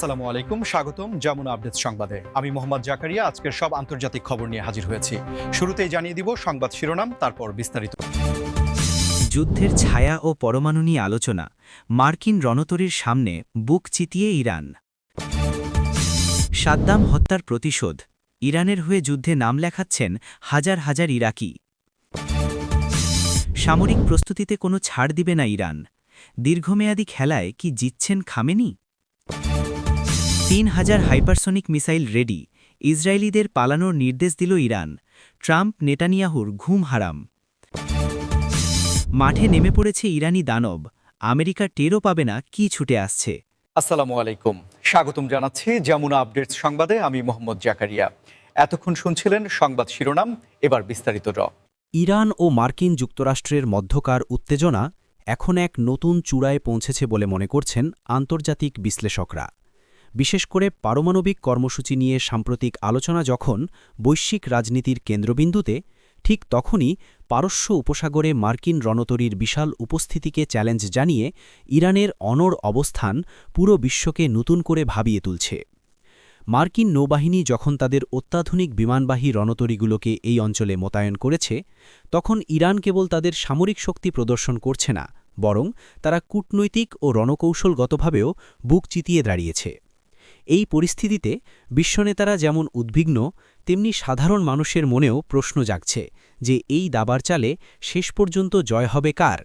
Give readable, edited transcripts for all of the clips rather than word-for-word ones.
আসসালামু আলাইকুম, স্বাগতম যমুনা আপডেটস সংবাদে। আমি মোহাম্মদ জাকারিয়া আজকের সব আন্তর্জাতিক খবর নিয়ে হাজির হয়েছি। শুরুতেই জানিয়ে দিব সংবাদ শিরোনাম, তারপর বিস্তারিত। যুদ্ধের ছায়া ও পরমাণু নিয়ে আলোচনা, মার্কিন রণতরীর সামনে বুক চিতিয়ে ইরান। সাদ্দাম হত্যার প্রতিশোধ, ইরানের হয়ে যুদ্ধে নাম লেখাচ্ছেন হাজার হাজার ইরাকি। সামরিক প্রস্তুতিতে কোনো ছাড় দিবে না ইরান, দীর্ঘমেয়াদী খেলায় কি জিতছেন খামেনি? ৩,০০০ হাইপারসনিক মিসাইল রেডি, ইসরায়েলিদের পালানোর নির্দেশ দিল ইরান। ট্রাম্প নেতানিয়াহুর ঘুম হারাম। মাঠে নেমে পড়েছে ইরানি দানব, আমেরিকা টেরও পাবে না কি ছুটে আসছে। আসসালামু আলাইকুম, স্বাগতম জানাচ্ছি যমুনা আপডেটস সংবাদে। আমি মোহাম্মদ জাকারিয়া। এতক্ষণ শুনছিলেন সংবাদ শিরোনাম, এবার বিস্তারিত। ইরান ও মার্কিন যুক্তরাষ্ট্রের মধ্যকার উত্তেজনা এখন এক নতুন চূড়ায় পৌঁছেছে বলে মনে করছেন আন্তর্জাতিক বিশ্লেষকরা। বিশেষ করে পারমাণবিক কর্মসূচি নিয়ে সাম্প্রতিক আলোচনা যখন বৈশ্বিক রাজনীতির কেন্দ্রবিন্দুতে, ঠিক তখনই পারস্য উপসাগরে মার্কিন রণতরীর বিশাল উপস্থিতিকে চ্যালেঞ্জ জানিয়ে ইরানের অনড় অবস্থান পুরো বিশ্বকে নতুন করে ভাবিয়ে তুলছে। মার্কিন নৌবাহিনী যখন তাদের অত্যাধুনিক বিমানবাহী রণতরীগুলোকে এই অঞ্চলে মোতায়েন করেছে, তখন ইরান কেবল তাদের সামরিক শক্তি প্রদর্শন করছে না, বরং তারা কূটনৈতিক ও রণকৌশলগতভাবেও বুক চিতিয়ে দাঁড়িয়েছে। এই পরিস্থিতিতে বিশ্বনেতারা যেমন উদ্বিগ্ন, তেমনি সাধারণ মানুষের মনেও প্রশ্ন জাগছে যে এই দাবার চালে শেষ পর্যন্ত জয় হবে কার।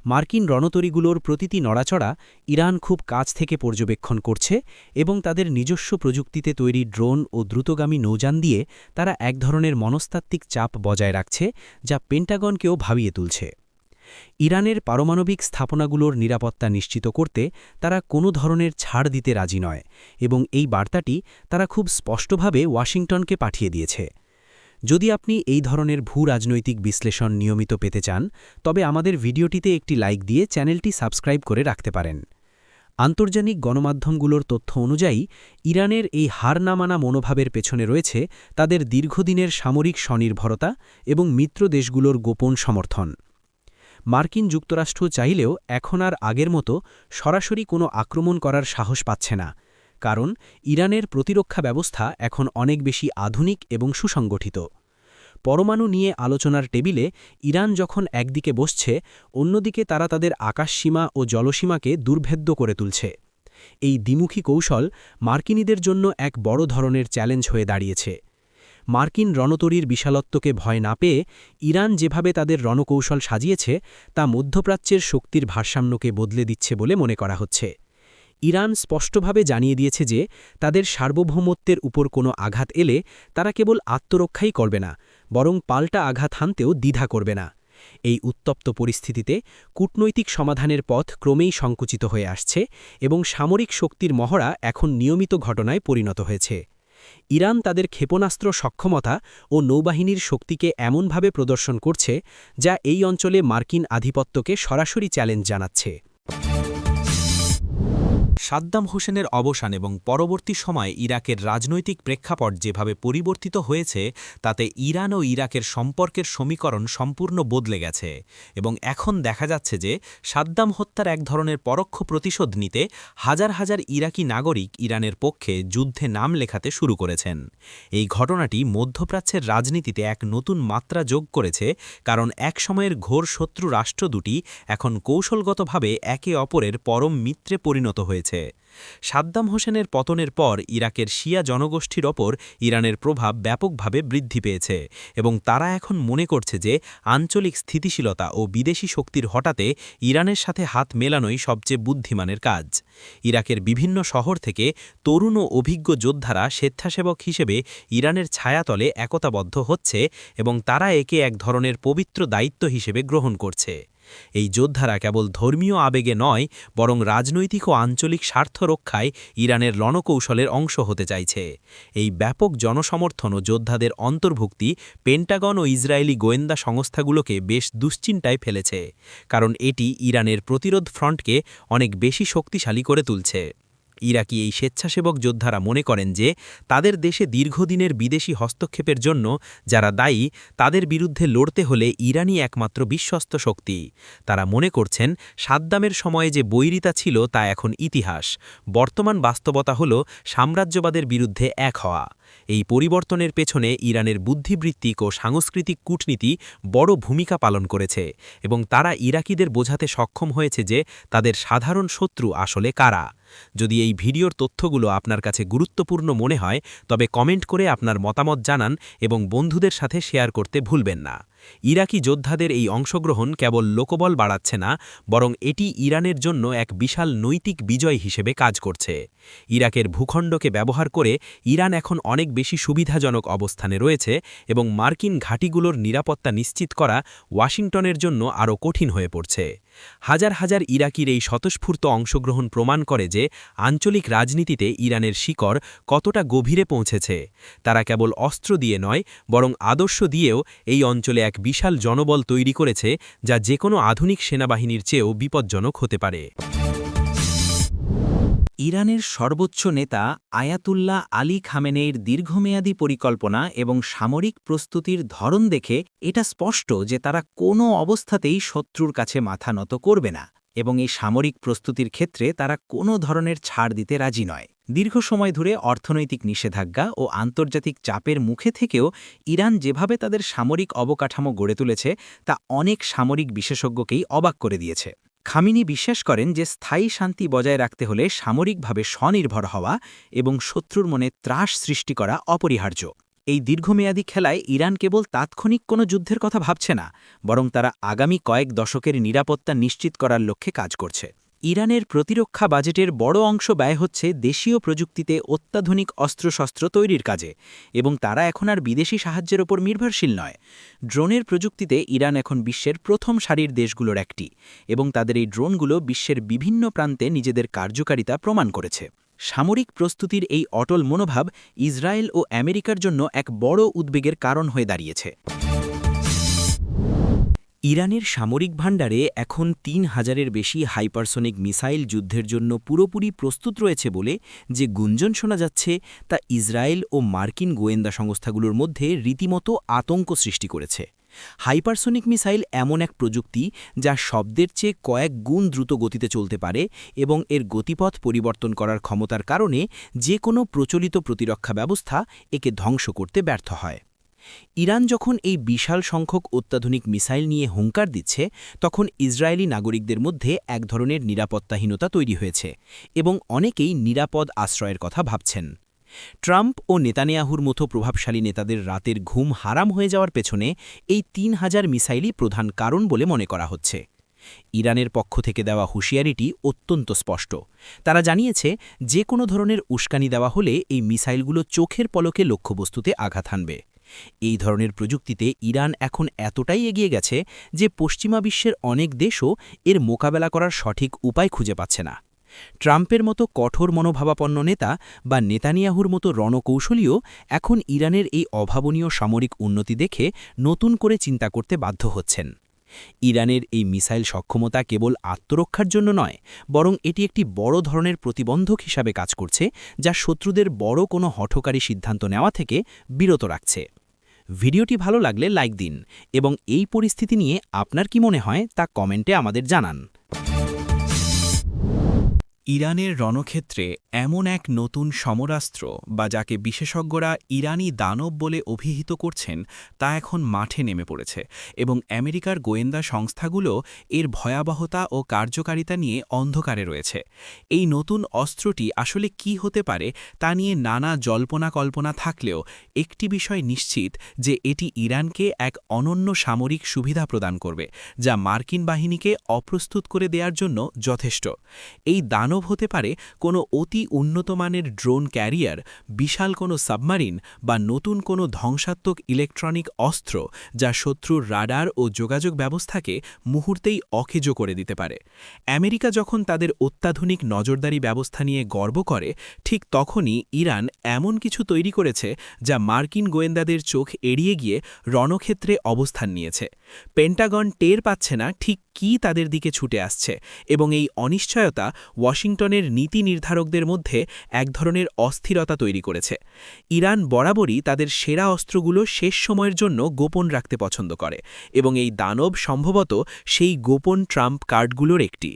মার্কিন রণতরীগুলোর প্রতিটি নড়াচড়া ইরান খুব কাছ থেকে পর্যবেক্ষণ করছে এবং তাদের নিজস্ব প্রযুক্তিতে তৈরি ড্রোন ও দ্রুতগামী নৌযান দিয়ে তারা এক ধরনের মনস্তাত্ত্বিক চাপ বজায় রাখছে, যা পেন্টাগনকেও ভাবিয়ে তুলছে। ইরানের পারমাণবিক স্থাপনাগুলোর নিরাপত্তা নিশ্চিত করতে তারা কোনো ধরনের ছাড় দিতে রাজি নয় এবং এই বার্তাটি তারা খুব স্পষ্টভাবে ওয়াশিংটনকে পাঠিয়ে দিয়েছে। যদি আপনি এই ধরনের ভূ-রাজনৈতিক বিশ্লেষণ নিয়মিত পেতে চান, তবে আমাদের ভিডিওটিতে একটি লাইক দিয়ে চ্যানেলটি সাবস্ক্রাইব করে রাখতে পারেন। আন্তর্জাতিক গণমাধ্যমগুলোর তথ্য অনুযায়ী ইরানের এই হার না মানা মনোভাবের পেছনে রয়েছে তাদের দীর্ঘদিনের সামরিক স্বনির্ভরতা এবং মিত্র দেশগুলোর গোপন সমর্থন। মার্কিন যুক্তরাষ্ট্র চাইলেও এখন আর আগের মতো সরাসরি কোনো আক্রমণ করার সাহস পাচ্ছে না, কারণ ইরানের প্রতিরক্ষা ব্যবস্থা এখন অনেক বেশি আধুনিক এবং সুসংগঠিত। পরমাণু নিয়ে আলোচনার টেবিলে ইরান যখন একদিকে বসছে, অন্যদিকে তারা তাদের আকাশসীমা ও জলসীমাকে দুর্ভেদ্য করে তুলছে। এই দ্বিমুখী কৌশল মার্কিনীদের জন্য এক বড় ধরনের চ্যালেঞ্জ হয়ে দাঁড়িয়েছে। মার্কিন রণতরীর বিশালত্বকে ভয় না পেয়ে ইরান যেভাবে তাদের রণকৌশল সাজিয়েছে, তা মধ্যপ্রাচ্যের শক্তির ভারসাম্যকে বদলে দিচ্ছে বলে মনে করা হচ্ছে। ইরান স্পষ্টভাবে জানিয়ে দিয়েছে যে তাদের সার্বভৌমত্বের উপর কোনো আঘাত এলে তারা কেবল আত্মরক্ষাই করবে না, বরং পাল্টা আঘাত হানতেও দ্বিধা করবে না। এই উত্তপ্ত পরিস্থিতিতে কূটনৈতিক সমাধানের পথ ক্রমেই সংকুচিত হয়ে আসছে এবং সামরিক শক্তির মহড়া এখন নিয়মিত ঘটনায় পরিণত হয়েছে। ইরান তাদের ক্ষেপণাস্ত্র সক্ষমতা ও নৌবাহিনীর শক্তিকে এমনভাবে প্রদর্শন করছে, যা এই অঞ্চলে মার্কিন আধিপত্যকে সরাসরি চ্যালেঞ্জ জানাচ্ছে। সাদ্দাম হোসেনের অবসান এবং পরবর্তী সময়ে ইরাকের রাজনৈতিক প্রেক্ষাপট যেভাবে পরিবর্তিত হয়েছে, তাতে ইরান ও ইরাকের সম্পর্কের সমীকরণ সম্পূর্ণ বদলে গেছে এবং এখন দেখা যাচ্ছে যে সাদ্দাম হত্যার এক ধরনের পরোক্ষ প্রতিশোধ নিতে হাজার হাজার ইরাকি নাগরিক ইরানের পক্ষে যুদ্ধে নাম লেখাতে শুরু করেছেন। এই ঘটনাটি মধ্যপ্রাচ্যের রাজনীতিতে এক নতুন মাত্রা যোগ করেছে, কারণ এক সময়ের ঘোর শত্রু রাষ্ট্র দুটি এখন কৌশলগতভাবে একে অপরের পরম মিত্রে পরিণত হয়েছে। সাদ্দাম হোসেনের পতনের পর ইরাকের শিয়া জনগোষ্ঠীর ওপর ইরানের প্রভাব ব্যাপকভাবে বৃদ্ধি পেয়েছে এবং তারা এখন মনে করছে যে আঞ্চলিক স্থিতিশীলতা ও বিদেশি শক্তির হঠাতে ইরানের সাথে হাত মেলানোই সবচেয়ে বুদ্ধিমানের কাজ। ইরাকের বিভিন্ন শহর থেকে তরুণ ও অভিজ্ঞ যোদ্ধারা স্বেচ্ছাসেবক হিসেবে ইরানের ছায়াতলে একতাবদ্ধ হচ্ছে এবং তারা একে এক ধরনের পবিত্র দায়িত্ব হিসেবে গ্রহণ করছে। এই যোদ্ধারা কেবল ধর্মীয় আবেগে নয়, বরং রাজনৈতিক ও আঞ্চলিক স্বার্থ রক্ষায় ইরানের রণকৌশলের অংশ হতে চাইছে। এই ব্যাপক জনসমর্থন ও যোদ্ধাদের অন্তর্ভুক্তি পেন্টাগন ও ইসরায়েলি গোয়েন্দা সংস্থাগুলোকে বেশ দুশ্চিন্তায় ফেলেছে, কারণ এটি ইরানের প্রতিরোধ ফ্রন্টকে অনেক বেশি শক্তিশালী করে তুলছে। ইরাকি এই স্বেচ্ছাসেবক যোদ্ধারা মনে করেন যে তাদের দেশে দীর্ঘদিনের বিদেশি হস্তক্ষেপের জন্য যারা দায়ী তাদের বিরুদ্ধে লড়তে হলে ইরানই একমাত্র বিশ্বস্ত শক্তি। তারা মনে করছেন সাদ্দামের সময়ে যে বৈরিতা ছিল তা এখন ইতিহাস। বর্তমান বাস্তবতা হল সাম্রাজ্যবাদের বিরুদ্ধে এক হওয়া। এই পরিবর্তনের পেছনে ইরানের বুদ্ধিবৃত্তিক ও সাংস্কৃতিক কূটনীতি বড় ভূমিকা পালন করেছে এবং তারা ইরাকিদের বোঝাতে সক্ষম হয়েছে যে তাদের সাধারণ শত্রু আসলে কারা। যদি এই ভিডিওর তথ্যগুলো আপনার কাছে গুরুত্বপূর্ণ মনে হয় তবে কমেন্ট করে আপনার মতামত জানান এবং বন্ধুদের সাথে শেয়ার করতে ভুলবেন না। ইরাকি যোদ্ধাদের এই অংশগ্রহণ কেবল লোকবল বাড়াচ্ছে না, বরং এটি ইরানের জন্য এক বিশাল নৈতিক বিজয় হিসেবে কাজ করছে। ইরাকের ভূখণ্ডকে ব্যবহার করে ইরান এখন অনেক বেশি সুবিধাজনক অবস্থানে রয়েছে এবং মার্কিন ঘাঁটিগুলোর নিরাপত্তা নিশ্চিত করা ওয়াশিংটনের জন্য আরও কঠিন হয়ে পড়ছে। হাজার হাজার ইরাকির এই স্বতঃস্ফূর্ত অংশগ্রহণ প্রমাণ করে যে আঞ্চলিক রাজনীতিতে ইরানের শিকড় কতটা গভীরে পৌঁছেছে। তারা কেবল অস্ত্র দিয়ে নয়, বরং আদর্শ দিয়েও এই অঞ্চলে এক বিশাল জনবল তৈরি করেছে যা যেকোনো আধুনিক সেনাবাহিনীর চেয়েও বিপজ্জনক হতে পারে। ইরানের সর্বোচ্চ নেতা আয়াতুল্লাহ আলী খামেনেইর দীর্ঘমেয়াদী পরিকল্পনা এবং সামরিক প্রস্তুতির ধরন দেখে এটা স্পষ্ট যে তারা কোনো অবস্থাতেই শত্রুর কাছে মাথা নত করবে না এবং এই সামরিক প্রস্তুতির ক্ষেত্রে তারা কোনো ধরনের ছাড় দিতে রাজি নয়। দীর্ঘ সময় ধরে অর্থনৈতিক নিষেধাজ্ঞা ও আন্তর্জাতিক চাপের মুখে থেকেও ইরান যেভাবে তাদের সামরিক অবকাঠামো গড়ে তুলেছে তা অনেক সামরিক বিশেষজ্ঞকেই অবাক করে দিয়েছে। খামিনি বিশ্বাস করেন যে স্থায়ী শান্তি বজায় রাখতে হলে সামরিকভাবে স্বনির্ভর হওয়া এবং শত্রুর মনে ত্রাস সৃষ্টি করা অপরিহার্য। এই দীর্ঘমেয়াদী খেলায় ইরান কেবল তাৎক্ষণিক কোনো যুদ্ধের কথা ভাবছে না, বরং তারা আগামী কয়েক দশকের নিরাপত্তা নিশ্চিত করার লক্ষ্যে কাজ করছে। ইরানের প্রতিরক্ষা বাজেটের বড় অংশ ব্যয় হচ্ছে দেশীয় প্রযুক্তিতে অত্যাধুনিক অস্ত্রশস্ত্র তৈরির কাজে এবং তারা এখন আর বিদেশি সাহায্যের ওপর নির্ভরশীল নয়। ড্রোনের প্রযুক্তিতে ইরান এখন বিশ্বের প্রথম সারির দেশগুলোর একটি এবং তাদের এই ড্রোনগুলো বিশ্বের বিভিন্ন প্রান্তে নিজেদের কার্যকারিতা প্রমাণ করেছে। সামরিক প্রস্তুতির এই অটল মনোভাব ইসরায়েল ও আমেরিকার জন্য এক বড় উদ্বেগের কারণ হয়ে দাঁড়িয়েছে। ইরানের সামরিক ভাণ্ডারে এখন ৩,০০০-এর বেশি হাইপারসনিক মিসাইল যুদ্ধের জন্য পুরোপুরি প্রস্তুত রয়েছে বলে যে গুঞ্জন শোনা যাচ্ছে তা ইসরায়েল ও মার্কিন গোয়েন্দা সংস্থাগুলোর মধ্যে রীতিমতো আতঙ্ক সৃষ্টি করেছে। হাইপারসনিক মিসাইল এমন এক প্রযুক্তি যা শব্দের চেয়ে কয়েক গুণ দ্রুত গতিতে চলতে পারে এবং এর গতিপথ পরিবর্তন করার ক্ষমতার কারণে যে কোনো প্রচলিত প্রতিরক্ষা ব্যবস্থা একে ধ্বংস করতে ব্যর্থ হয়। ইরান যখন এই বিশাল সংখ্যক অত্যাধুনিক মিসাইল নিয়ে হুঙ্কার দিচ্ছে তখন ইসরায়েলি নাগরিকদের মধ্যে এক ধরনের নিরাপত্তাহীনতা তৈরি হয়েছে এবং অনেকেই নিরাপদ আশ্রয়ের কথা ভাবছেন। ট্রাম্প ও নেতানিয়াহুর মতো প্রভাবশালী নেতাদের রাতের ঘুম হারাম হয়ে যাওয়ার পেছনে এই ৩,০০০ মিসাইলই প্রধান কারণ বলে মনে করা হচ্ছে। ইরানের পক্ষ থেকে দেওয়া হুঁশিয়ারিটি অত্যন্ত স্পষ্ট। তারা জানিয়েছে যে কোনো ধরনের উস্কানি দেওয়া হলে এই মিসাইলগুলো চোখের পলকে লক্ষ্যবস্তুতে আঘাত হানবে। এই ধরনের প্রযুক্তিতে ইরান এখন এতটাই এগিয়ে গেছে যে পশ্চিমা বিশ্বের অনেক দেশও এর মোকাবেলা করার সঠিক উপায় খুঁজে পাচ্ছে না। ট্রাম্পের মতো কঠোর মনোভাবাপন্ন নেতা বা নেতানিয়াহুর মতো রণকৌশলীও এখন ইরানের এই অভাবনীয় সামরিক উন্নতি দেখে নতুন করে চিন্তা করতে বাধ্য হচ্ছেন। ইরানের এই মিসাইল সক্ষমতা কেবল আত্মরক্ষার জন্য নয়, বরং এটি একটি বড় ধরনের প্রতিবন্ধক হিসাবে কাজ করছে যা শত্রুদের বড় কোনো হঠকারী সিদ্ধান্ত নেওয়া থেকে বিরত রাখছে। ভিডিওটি ভালো লাগলে লাইক দিন এবং এই পরিস্থিতি নিয়ে আপনার কি মনে হয় তা কমেন্টে আমাদের জানান। ইরানের রণক্ষেত্রে এমন এক নতুন সমরাস্ত্র বা যাকে বিশেষজ্ঞরা ইরানি দানব বলে অভিহিত করছেন তা এখন মাঠে নেমে পড়েছে এবং আমেরিকার গোয়েন্দা সংস্থাগুলো এর ভয়াবহতা ও কার্যকারিতা নিয়ে অন্ধকারে রয়েছে। এই নতুন অস্ত্রটি আসলে কি হতে পারে তা নিয়ে নানা জল্পনা কল্পনা থাকলেও একটি বিষয় নিশ্চিত যে এটি ইরানকে এক অনন্য সামরিক সুবিধা প্রদান করবে যা মার্কিন বাহিনীকে অপ্রস্তুত করে দেওয়ার জন্য যথেষ্ট। এই দানব হতে পারে কোনো অতি উন্নত মানের ড্রোন ক্যারিয়ার, বিশাল কোনো সাবমারিন বা নতুন কোনো ধ্বংসাত্মক ইলেকট্রনিক অস্ত্র যা শত্রুর রাডার ও যোগাযোগ ব্যবস্থাকে মুহূর্তেই অকেজো করে দিতে পারে। আমেরিকা যখন তাদের অত্যাধুনিক নজরদারি ব্যবস্থা নিয়ে গর্ব করে, ঠিক তখনই ইরান এমন কিছু তৈরি করেছে যা মার্কিন গোয়েন্দাদের চোখ এড়িয়ে গিয়ে রণক্ষেত্রে অবস্থান নিয়েছে। পেন্টাগন টের পাচ্ছে না ঠিক কী তাদের দিকে ছুটে আসছে এবং এই অনিশ্চয়তা ওয়াশিংটন ওয়াশিংটনের নীতি নির্ধারকদের মধ্যে এক ধরনের অস্থিরতা তৈরি করেছে। ইরান বরাবরই তাদের সেরা অস্ত্রগুলো শেষ সময়ের জন্য গোপন রাখতে পছন্দ করে এবং এই দানব সম্ভবত সেই গোপন ট্রাম্প কার্ডগুলোর একটি।